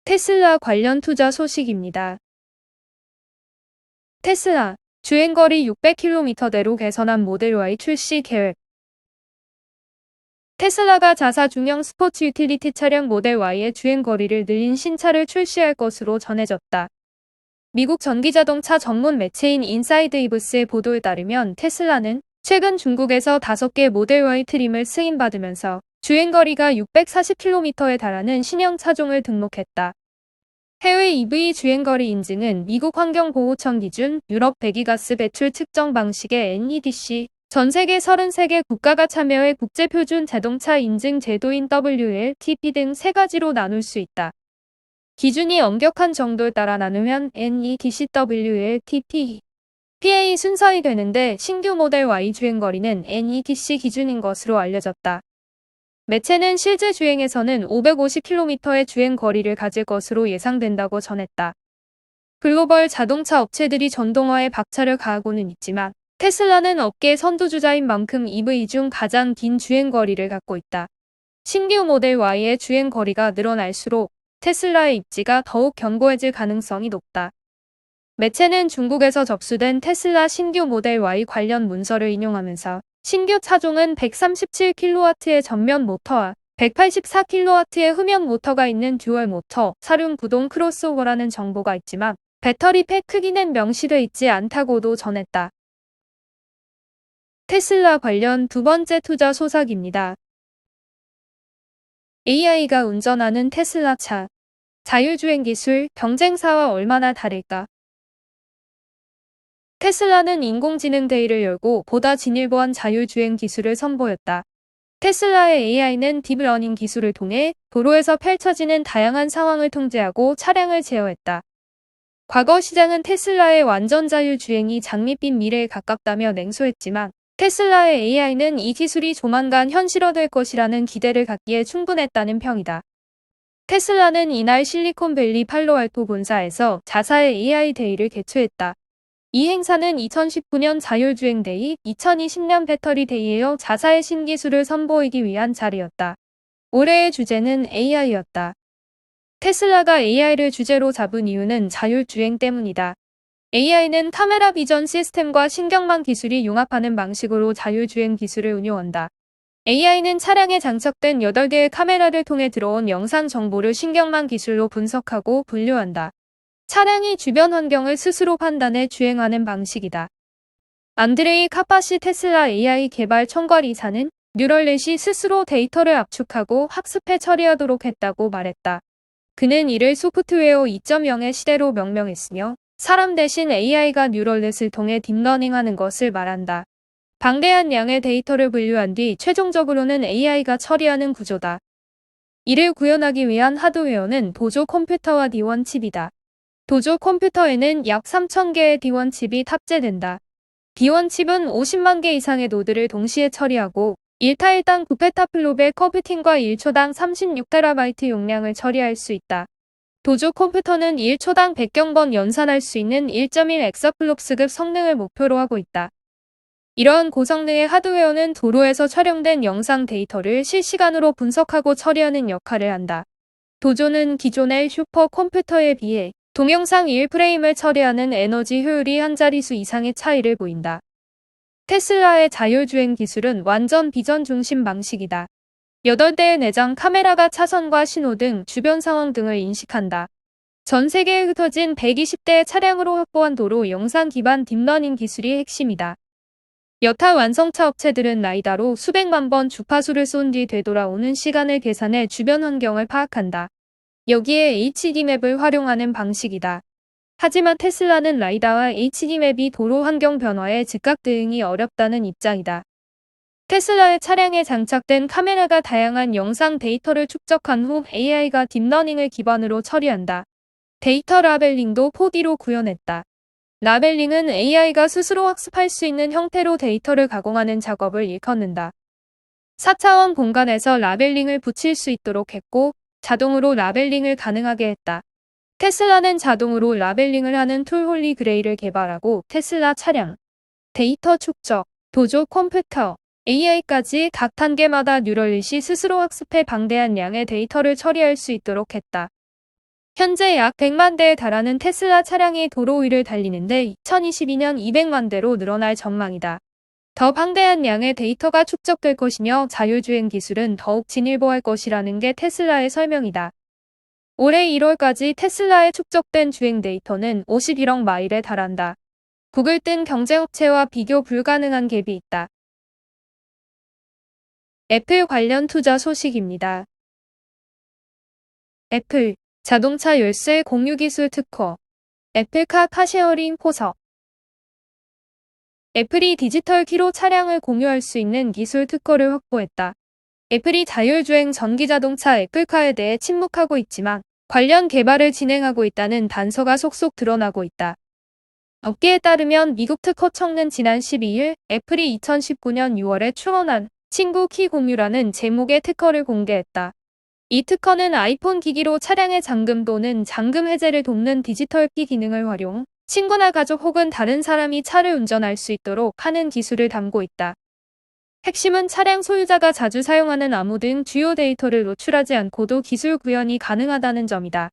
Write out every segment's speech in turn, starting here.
테슬라 관련 투자 소식입니다. 테슬라, 주행거리 600km대로 개선한 모델 Y 출시 계획. 테슬라가 자사 중형 스포츠 유틸리티 차량 모델 Y의 주행거리를 늘린 신차를 출시할 것으로 전해졌다. 미국 전기자동차 전문 매체인 인사이드 이브스의 보도에 따르면 테슬라는 최근 중국에서 5개 모델 Y 트림을 승인받으면서 주행거리가 640km에 달하는 신형 차종을 등록했다. 해외 EV 주행거리 인증은 미국 환경보호청 기준 유럽 배기가스 배출 측정 방식의 NEDC, 전 세계 33개 국가가 참여해 국제표준 자동차 인증 제도인 WLTP 등 3가지로 나눌 수 있다. 기준이 엄격한 정도에 따라 나누면 NEDC, WLTP, PA 순서이 되는데 신규 모델 Y 주행거리는 NEDC 기준인 것으로 알려졌다. 매체는 실제 주행에서는 550km의 주행거리를 가질 것으로 예상된다고 전했다. 글로벌 자동차 업체들이 전동화에 박차를 가하고는 있지만 테슬라는 업계 선두주자인 만큼 EV 중 가장 긴 주행거리를 갖고 있다. 신규 모델 Y의 주행거리가 늘어날수록 테슬라의 입지가 더욱 견고해질 가능성이 높다. 매체는 중국에서 접수된 테슬라 신규 모델 Y 관련 문서를 인용하면서 신규 차종은 137kW의 전면 모터와 184kW의 후면 모터가 있는 듀얼 모터, 사륜 구동 크로스오버라는 정보가 있지만 배터리 팩 크기는 명시돼 있지 않다고도 전했다. 테슬라 관련 두 번째 투자 소식입니다. AI가 운전하는 테슬라 차. 자율주행 기술, 경쟁사와 얼마나 다를까? 테슬라는 인공지능 데이를 열고 보다 진일보한 자율주행 기술을 선보였다. 테슬라의 AI는 딥러닝 기술을 통해 도로에서 펼쳐지는 다양한 상황을 통제하고 차량을 제어했다. 과거 시장은 테슬라의 완전 자율주행이 장밋빛 미래에 가깝다며 냉소했지만 테슬라의 AI는 이 기술이 조만간 현실화될 것이라는 기대를 갖기에 충분했다는 평이다. 테슬라는 이날 실리콘밸리 팔로알토 본사에서 자사의 AI 데이를 개최했다. 이 행사는 2019년 자율주행 데이, 2020년 배터리 데이에어 자사의 신기술을 선보이기 위한 자리였다. 올해의 주제는 AI였다. 테슬라가 AI를 주제로 잡은 이유는 자율주행 때문이다. AI는 카메라 비전 시스템과 신경망 기술이 융합하는 방식으로 자율주행 기술을 운용한다. AI는 차량에 장착된 8개의 카메라를 통해 들어온 영상 정보를 신경망 기술로 분석하고 분류한다. 차량이 주변 환경을 스스로 판단해 주행하는 방식이다. 안드레이 카파시 테슬라 AI 개발 총괄이사는 뉴럴넷이 스스로 데이터를 압축하고 학습해 처리하도록 했다고 말했다. 그는 이를 소프트웨어 2.0의 시대로 명명했으며 사람 대신 AI가 뉴럴넷을 통해 딥러닝하는 것을 말한다. 방대한 양의 데이터를 분류한 뒤 최종적으로는 AI가 처리하는 구조다. 이를 구현하기 위한 하드웨어는 보조 컴퓨터와 D1 칩이다. 보조 컴퓨터에는 약 3,000개의 D1 칩이 탑재된다. D1 칩은 50만 개 이상의 노드를 동시에 처리하고 1타일당 9페타플롭의 컴퓨팅과 1초당 36TB 용량을 처리할 수 있다. 보조 컴퓨터는 1초당 100경번 연산할 수 있는 1.1 엑사플롭스급 성능을 목표로 하고 있다. 이러한 고성능의 하드웨어는 도로에서 촬영된 영상 데이터를 실시간으로 분석하고 처리하는 역할을 한다. 보조는 기존의 슈퍼컴퓨터에 비해 동영상 1프레임을 처리하는 에너지 효율이 한 자릿수 이상의 차이를 보인다. 테슬라의 자율주행 기술은 완전 비전 중심 방식이다. 8대의 내장 카메라가 차선과 신호등, 주변 상황 등을 인식한다. 전 세계에 흩어진 120대의 차량으로 확보한 도로 영상 기반 딥러닝 기술이 핵심이다. 여타 완성차 업체들은 라이다로 수백만 번 주파수를 쏜 뒤 되돌아오는 시간을 계산해 주변 환경을 파악한다. 여기에 HD맵을 활용하는 방식이다. 하지만 테슬라는 라이다와 HD맵이 도로 환경 변화에 즉각 대응이 어렵다는 입장이다. 테슬라의 차량에 장착된 카메라가 다양한 영상 데이터를 축적한 후 AI가 딥러닝을 기반으로 처리한다. 데이터 라벨링도 4D로 구현했다. 라벨링은 AI가 스스로 학습할 수 있는 형태로 데이터를 가공하는 작업을 일컫는다. 4차원 공간에서 라벨링을 붙일 수 있도록 했고 자동으로 라벨링을 가능하게 했다. 테슬라는 자동으로 라벨링을 하는 툴 홀리 그레이를 개발하고 테슬라 차량, 데이터 축적, 보조 컴퓨터, AI까지 각 단계마다 뉴럴넷이 스스로 학습해 방대한 양의 데이터를 처리할 수 있도록 했다. 현재 약 100만 대에 달하는 테슬라 차량이 도로 위를 달리는데 2022년 200만 대로 늘어날 전망이다. 더 방대한 양의 데이터가 축적될 것이며 자율주행 기술은 더욱 진일보할 것이라는 게 테슬라의 설명이다. 올해 1월까지 테슬라에 축적된 주행 데이터는 51억 마일에 달한다. 구글 등 경쟁업체와 비교 불가능한 갭이 있다. 애플 관련 투자 소식입니다. 애플 자동차 열쇠 공유 기술 특허. 애플카 카쉐어링 포석. 애플이 디지털 키로 차량을 공유할 수 있는 기술 특허를 확보했다. 애플이 자율주행 전기자동차 애플카에 대해 침묵하고 있지만 관련 개발을 진행하고 있다는 단서가 속속 드러나고 있다. 업계에 따르면 미국 특허청은 지난 12일 애플이 2019년 6월에 출원한 친구 키 공유라는 제목의 특허를 공개했다. 이 특허는 아이폰 기기로 차량의 잠금 또는 잠금 해제를 돕는 디지털 키 기능을 활용, 친구나 가족 혹은 다른 사람이 차를 운전할 수 있도록 하는 기술을 담고 있다. 핵심은 차량 소유자가 자주 사용하는 암호 등 주요 데이터를 노출하지 않고도 기술 구현이 가능하다는 점이다.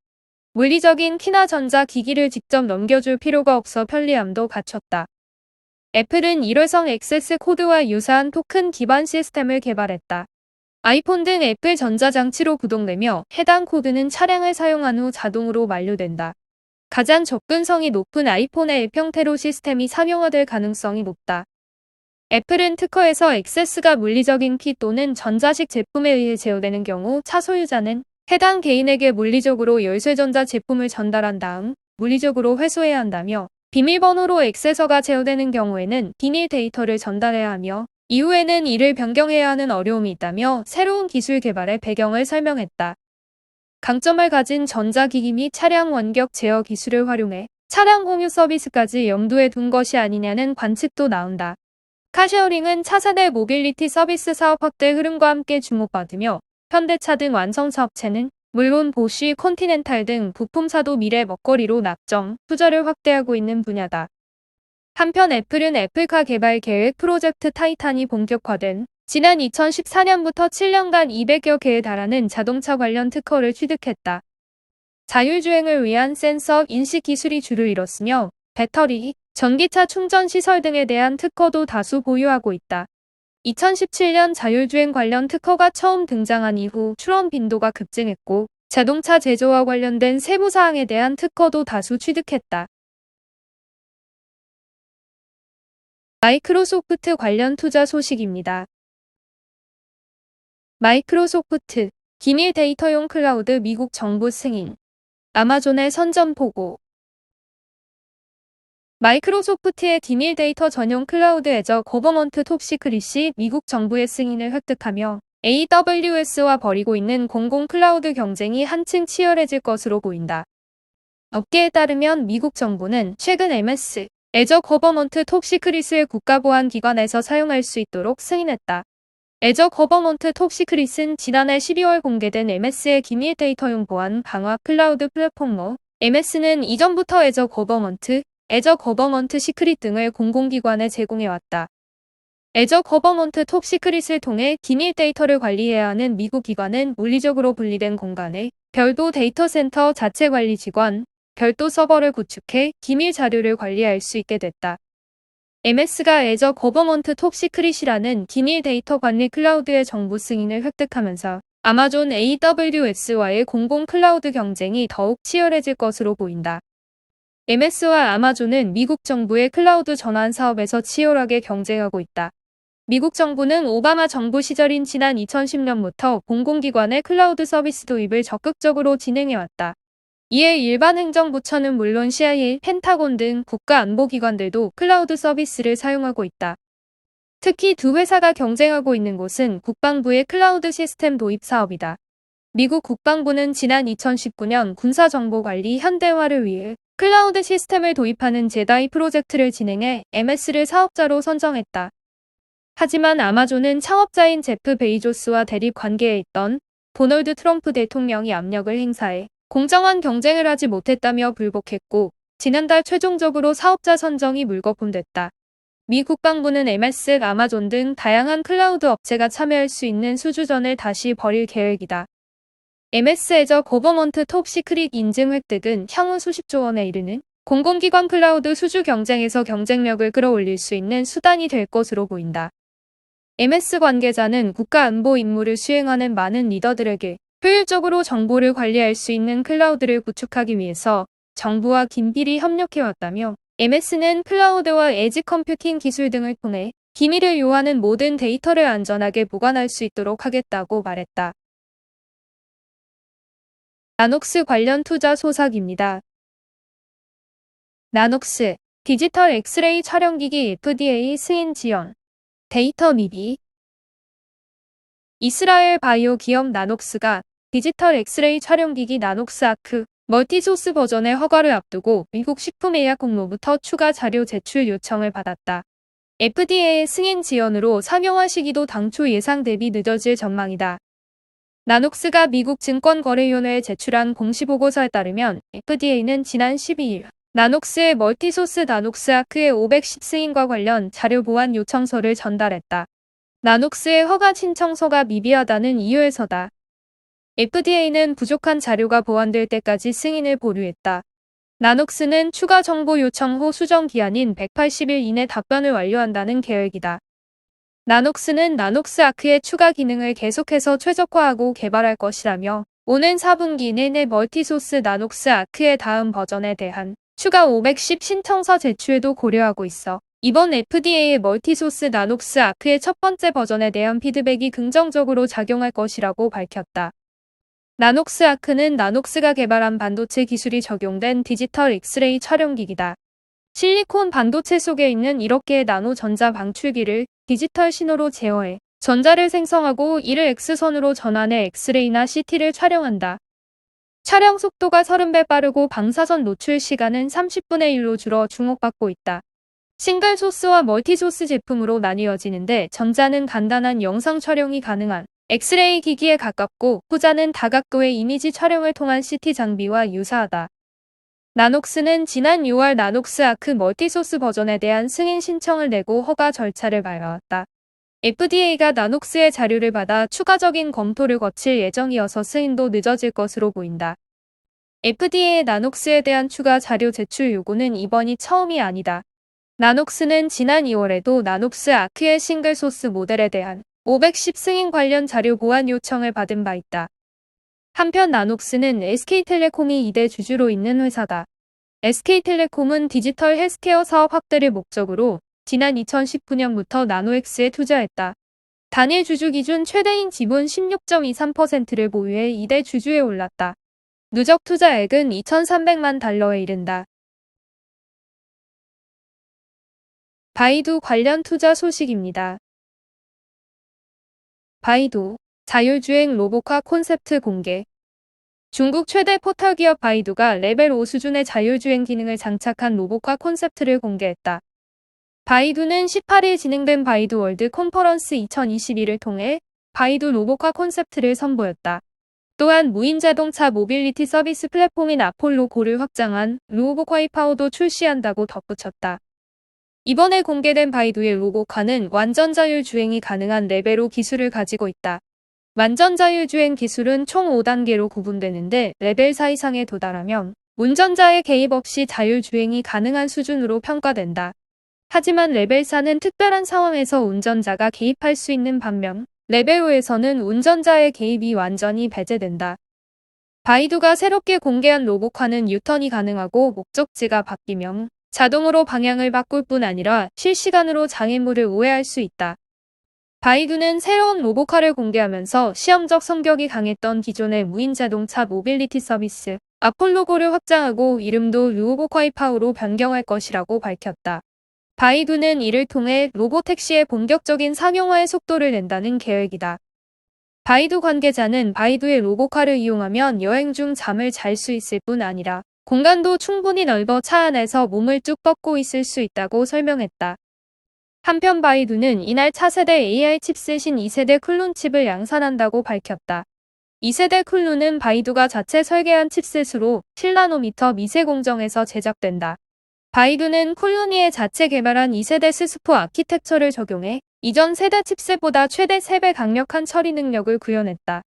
물리적인 키나 전자 기기를 직접 넘겨줄 필요가 없어 편리함도 갖췄다. 애플은 일회성 액세스 코드와 유사한 토큰 기반 시스템을 개발했다. 아이폰 등 애플 전자장치로 구동되며 해당 코드는 차량을 사용한 후 자동으로 만료된다. 가장 접근성이 높은 아이폰의 앱 형태로 시스템이 상용화될 가능성이 높다. 애플은 특허에서 액세스가 물리적인 키 또는 전자식 제품에 의해 제어되는 경우 차 소유자는 해당 개인에게 물리적으로 열쇠전자 제품을 전달한 다음 물리적으로 회수해야 한다며, 비밀번호로 액세서가 제어되는 경우에는 비밀 데이터를 전달해야 하며 이후에는 이를 변경해야 하는 어려움이 있다며 새로운 기술 개발의 배경을 설명했다. 강점을 가진 전자기기 및 차량 원격 제어 기술을 활용해 차량 공유 서비스까지 염두에 둔 것이 아니냐는 관측도 나온다. 카쉐어링은 차세대 모빌리티 서비스 사업 확대 흐름과 함께 주목받으며 현대차 등 완성차 업체는 물론 보쉬, 컨티넨탈 등 부품사도 미래 먹거리로 낙점, 투자를 확대하고 있는 분야다. 한편 애플은 애플카 개발 계획 프로젝트 타이탄이 본격화된 지난 2014년부터 7년간 200여 개에 달하는 자동차 관련 특허를 취득했다. 자율주행을 위한 센서 인식 기술이 주를 이뤘으며 배터리, 전기차 충전 시설 등에 대한 특허도 다수 보유하고 있다. 2017년 자율주행 관련 특허가 처음 등장한 이후 출원 빈도가 급증했고 자동차 제조와 관련된 세부 사항에 대한 특허도 다수 취득했다. 마이크로소프트 관련 투자 소식입니다. 마이크로소프트, 기밀 데이터용 클라우드 미국 정부 승인. 아마존의 선전 보고. 마이크로소프트의 기밀 데이터 전용 클라우드 애저 거버먼트 톱시크릿이 미국 정부의 승인을 획득하며 AWS와 벌이고 있는 공공 클라우드 경쟁이 한층 치열해질 것으로 보인다. 업계에 따르면 미국 정부는 최근 MS, 애저 거버먼트 톱시크릿을 국가보안기관에서 사용할 수 있도록 승인했다. 애저 거버먼트 톱시크릿은 지난해 12월 공개된 MS의 기밀 데이터용 보안 강화 클라우드 플랫폼로, MS는 이전부터 애저 거버먼트 시크릿 등을 공공기관에 제공해왔다. 애저 거버먼트 톱시크릿을 통해 기밀 데이터를 관리해야 하는 미국 기관은 물리적으로 분리된 공간에 별도 데이터 센터 자체 관리 직원, 별도 서버를 구축해 기밀 자료를 관리할 수 있게 됐다. MS가 애저 거버먼트 톱시크릿이라는 기밀 데이터 관리 클라우드의 정부 승인을 획득하면서 아마존 AWS와의 공공 클라우드 경쟁이 더욱 치열해질 것으로 보인다. MS와 아마존은 미국 정부의 클라우드 전환 사업에서 치열하게 경쟁하고 있다. 미국 정부는 오바마 정부 시절인 지난 2010년부터 공공기관의 클라우드 서비스 도입을 적극적으로 진행해왔다. 이에 일반 행정부처는 물론 CIA, 펜타곤 등 국가안보기관들도 클라우드 서비스를 사용하고 있다. 특히 두 회사가 경쟁하고 있는 곳은 국방부의 클라우드 시스템 도입 사업이다. 미국 국방부는 지난 2019년 군사정보관리 현대화를 위해 클라우드 시스템을 도입하는 제다이 프로젝트를 진행해 MS를 사업자로 선정했다. 하지만 아마존은 창업자인 제프 베이조스와 대립 관계에 있던 도널드 트럼프 대통령이 압력을 행사해 공정한 경쟁을 하지 못했다며 불복했고 지난달 최종적으로 사업자 선정이 물거품됐다. 미 국방부는 MS, 아마존 등 다양한 클라우드 업체가 참여할 수 있는 수주전을 다시 벌일 계획이다. MS 애저 거버먼트 톱 시크릿 인증 획득은 향후 수십조 원에 이르는 공공기관 클라우드 수주 경쟁에서 경쟁력을 끌어올릴 수 있는 수단이 될 것으로 보인다. MS 관계자는 국가 안보 임무를 수행하는 많은 리더들에게 효율적으로 정보를 관리할 수 있는 클라우드를 구축하기 위해서 정부와 긴밀히 협력해왔다며, MS는 클라우드와 에지 컴퓨팅 기술 등을 통해 기밀을 요하는 모든 데이터를 안전하게 보관할 수 있도록 하겠다고 말했다. 나녹스 관련 투자 소식입니다. 나녹스, 디지털 엑스레이 촬영기기 FDA 승인 지원, 데이터 미비. 이스라엘 바이오 기업 나녹스가 디지털 엑스레이 촬영기기 나녹스 아크 멀티소스 버전의 허가를 앞두고 미국 식품의약국로부터 추가 자료 제출 요청을 받았다. FDA의 승인 지연으로 상용화 시기도 당초 예상 대비 늦어질 전망이다. 나녹스가 미국 증권거래위원회에 제출한 공시보고서에 따르면 FDA는 지난 12일 나녹스의 멀티소스 나녹스 아크의 510 승인과 관련 자료 보완 요청서를 전달했다. 나녹스의 허가 신청서가 미비하다는 이유에서다. FDA는 부족한 자료가 보완될 때까지 승인을 보류했다. 나녹스는 추가 정보 요청 후 수정 기한인 180일 이내 답변을 완료한다는 계획이다. 나녹스는 나녹스 아크의 추가 기능을 계속해서 최적화하고 개발할 것이라며, 오는 4분기 내내 멀티소스 나녹스 아크의 다음 버전에 대한 추가 510 신청서 제출도 고려하고 있어 이번 FDA의 멀티소스 나녹스 아크의 첫 번째 버전에 대한 피드백이 긍정적으로 작용할 것이라고 밝혔다. 나녹스 아크는 나녹스가 개발한 반도체 기술이 적용된 디지털 엑스레이 촬영기기다. 실리콘 반도체 속에 있는 1억 개의 나노 전자 방출기를 디지털 신호로 제어해 전자를 생성하고 이를 X선으로 전환해 엑스레이나 CT를 촬영한다. 촬영 속도가 30배 빠르고 방사선 노출 시간은 30분의 1로 줄어 주목받고 있다. 싱글 소스와 멀티 소스 제품으로 나뉘어지는데, 전자는 간단한 영상 촬영이 가능한 엑스레이 기기에 가깝고, 후자는 다각도의 이미지 촬영을 통한 CT 장비와 유사하다. 나녹스는 지난 6월 나녹스 아크 멀티소스 버전에 대한 승인 신청을 내고 허가 절차를 밟아왔다. FDA가 나녹스의 자료를 받아 추가적인 검토를 거칠 예정이어서 승인도 늦어질 것으로 보인다. FDA의 나녹스에 대한 추가 자료 제출 요구는 이번이 처음이 아니다. 나녹스는 지난 2월에도 나녹스 아크의 싱글 소스 모델에 대한 510 승인 관련 자료 보완 요청을 받은 바 있다. 한편 나녹스는 SK텔레콤이 2대 주주로 있는 회사다. SK텔레콤은 디지털 헬스케어 사업 확대를 목적으로 지난 2019년부터 나노엑스에 투자했다. 단일 주주 기준 최대인 지분 16.23%를 보유해 2대 주주에 올랐다. 누적 투자액은 2,300만 달러에 이른다. 바이두 관련 투자 소식입니다. 바이두, 자율주행 로봇화 콘셉트 공개. 중국 최대 포털 기업 바이두가 레벨 5 수준의 자율주행 기능을 장착한 로봇화 콘셉트를 공개했다. 바이두는 18일 진행된 바이두 월드 컨퍼런스 2021을 통해 바이두 로봇화 콘셉트를 선보였다. 또한 무인 자동차 모빌리티 서비스 플랫폼인 아폴로 고를 확장한 로봇화이파오도 출시한다고 덧붙였다. 이번에 공개된 바이두의 로봇화는 완전 자율주행이 가능한 레벨 5 기술을 가지고 있다. 완전 자율주행 기술은 총 5단계로 구분되는데, 레벨 4 이상에 도달하면 운전자의 개입 없이 자율주행이 가능한 수준으로 평가된다. 하지만 레벨 4는 특별한 상황에서 운전자가 개입할 수 있는 반면, 레벨 5에서는 운전자의 개입이 완전히 배제된다. 바이두가 새롭게 공개한 로봇화는 유턴이 가능하고, 목적지가 바뀌면 자동으로 방향을 바꿀 뿐 아니라 실시간으로 장애물을 우회할 수 있다. 바이두는 새로운 로봇화를 공개하면서 시험적 성격이 강했던 기존의 무인 자동차 모빌리티 서비스 아폴로고를 확장하고 이름도 로봇화이파오로 변경할 것이라고 밝혔다. 바이두는 이를 통해 로봇택시의 본격적인 상용화의 속도를 낸다는 계획이다. 바이두 관계자는 바이두의 로봇화를 이용하면 여행 중 잠을 잘 수 있을 뿐 아니라 공간도 충분히 넓어 차 안에서 몸을 쭉 뻗고 있을 수 있다고 설명했다. 한편 바이두는 이날 차세대 AI 칩셋인 2세대 클룬 칩을 양산한다고 밝혔다. 2세대 클룬은 바이두가 자체 설계한 칩셋으로 7나노미터 미세 공정에서 제작된다. 바이두는 쿨루니에 자체 개발한 2세대 스스포 아키텍처를 적용해 이전 세대 칩셋보다 최대 3배 강력한 처리 능력을 구현했다.